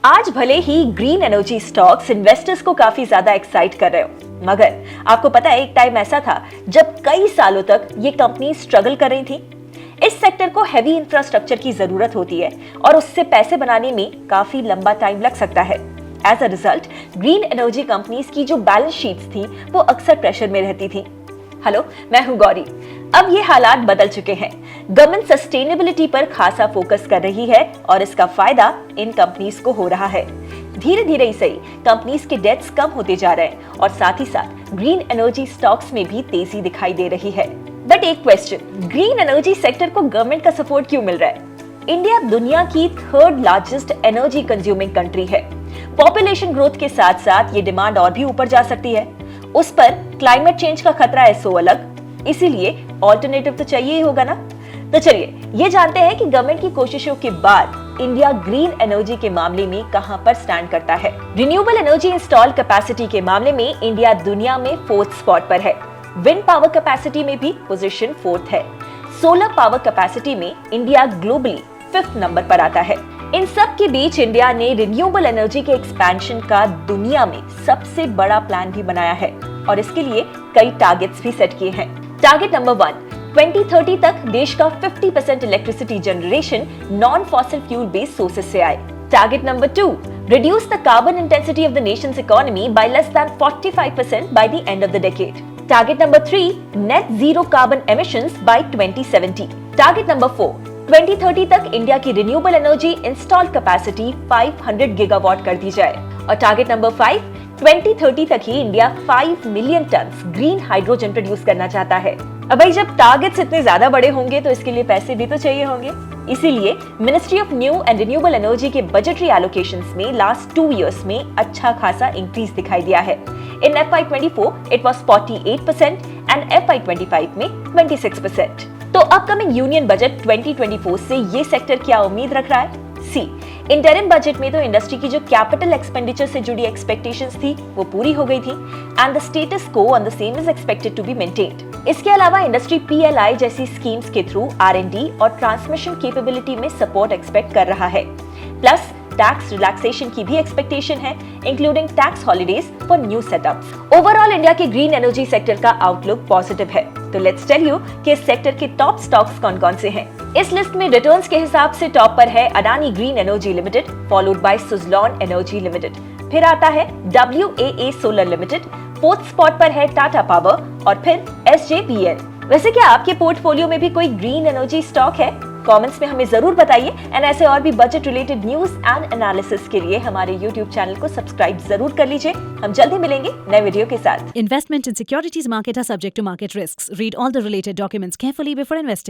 आज भले ही green energy stocks investors को काफी ज्यादा एक्साइट कर रहे हो, मगर आपको पता है एक टाइम ऐसा था जब कई सालों तक ये कंपनी स्ट्रगल कर रही थी। इस सेक्टर को हैवी इंफ्रास्ट्रक्चर की जरूरत होती है और उससे पैसे बनाने में काफी लंबा टाइम लग सकता है। As a result green energy companies की जो बैलेंस शीट्स थी वो अक्सर प्रेशर में रहती थी। हेलो, मैं हूं गौरी। अब ये हालात बदल चुके हैं। गवर्नमेंट सस्टेनेबिलिटी पर खासा फोकस कर रही है और इसका फायदा इन कंपनीज को हो रहा है। धीरे धीरे ही सही, कंपनीज के डेट्स कम होते जा रहे हैं और साथ ही साथ ग्रीन एनर्जी स्टॉक्स में भी तेजी दिखाई दे रही है। बट एक क्वेश्चन, ग्रीन एनर्जी सेक्टर को गवर्नमेंट का सपोर्ट क्यों मिल रहा है? इंडिया दुनिया की 3rd largest energy consuming country है। पॉपुलेशन ग्रोथ के साथ साथ ये डिमांड और भी ऊपर जा सकती है। उस पर क्लाइमेट चेंज का खतरा है सो अलग, इसीलिए ऑल्टरनेटिव तो चाहिए ही होगा ना। तो चलिए ये जानते हैं कि गवर्नमेंट की कोशिशों के बाद इंडिया ग्रीन एनर्जी के मामले में कहां पर स्टैंड करता है। रिन्यूएबल एनर्जी इंस्टॉल कैपेसिटी के मामले में इंडिया दुनिया में 4th स्पॉट पर है। विंड पावर कैपेसिटी में भी पोजीशन 4th है। सोलर पावर कैपेसिटी में इंडिया ग्लोबली 5th नंबर पर आता है। इन सब के बीच इंडिया ने रिन्यूएबल एनर्जी के एक्सपेंशन का दुनिया में सबसे बड़ा प्लान भी बनाया है और इसके लिए कई टारगेट्स भी सेट किए हैं। टारगेट नंबर 1, 2030 तक देश का 50% electricity generation non fossil fuel based sources से आए। Target number 2, reduce the carbon intensity of the nation's economy by less than 45% by the end of the decade. Target number 3, net zero carbon emissions by 2070. Target number 4, 2030 तक India की renewable energy install capacity 500 gigawatt कर दी जाए। और target number 5, 2030 तक ही India 5 million tonne green hydrogen produce करना चाहता है। अब भाई जब टारगेट्स इतने ज्यादा बड़े होंगे तो इसके लिए पैसे भी तो चाहिए होंगे। इसीलिए ministry of new and renewable energy के बजटरी एलोकेशंस में लास्ट 2 इयर्स में अच्छा खासा इंक्रीज दिखाई दिया है। इन FY24 it was 48% and FY25 में 26%। तो अपकमिंग यूनियन बजट 2024 से ये सेक्टर क्या उम्मीद रख रहा है? इंटरिम बजट में तो इंडस्ट्री की जो कैपिटल एक्सपेंडिचर से जुड़ी एक्सपेक्टेशंस थी वो पूरी हो गई थी and the status quo on the same is expected to be maintained. इसके अलावा इंडस्ट्री PLI जैसी स्कीम्स के थ्रू R&D और ट्रांसमिशन कैपेबिलिटी में सपोर्ट एक्सपेक्ट कर रहा है। प्लस टैक्स रिलैक्सेशन की भी एक्सपेक्टेशन है, including tax holidays for new setups. Overall India के ग्रीन एनर्जी सेक्टर का आउटलुक पॉजिटिव है। तो लेट्स टेल यू कि इस सेक्टर के टॉप स्टॉक्स कौन कौन से हैं। इस लिस्ट में रिटर्न्स के हिसाब से टॉप पर है Adani green energy limited, followed by Suzlon energy limited. फिर आता है WAA solar limited, 4th spot पर है टाटा पावर और फिर SJVN। वैसे क्या आपके पोर्टफोलियो में भी कोई ग्रीन एनर्जी स्टॉक है? कमेंट्स में हमें जरूर बताइए एंड ऐसे और भी budget related news and analysis के लिए हमारे YouTube चैनल को सब्सक्राइब जरूर कर लीजिए। हम जल्दी मिलेंगे नए वीडियो के साथ। Investment in securities market are subject to market risks. Read all the related documents carefully before investing.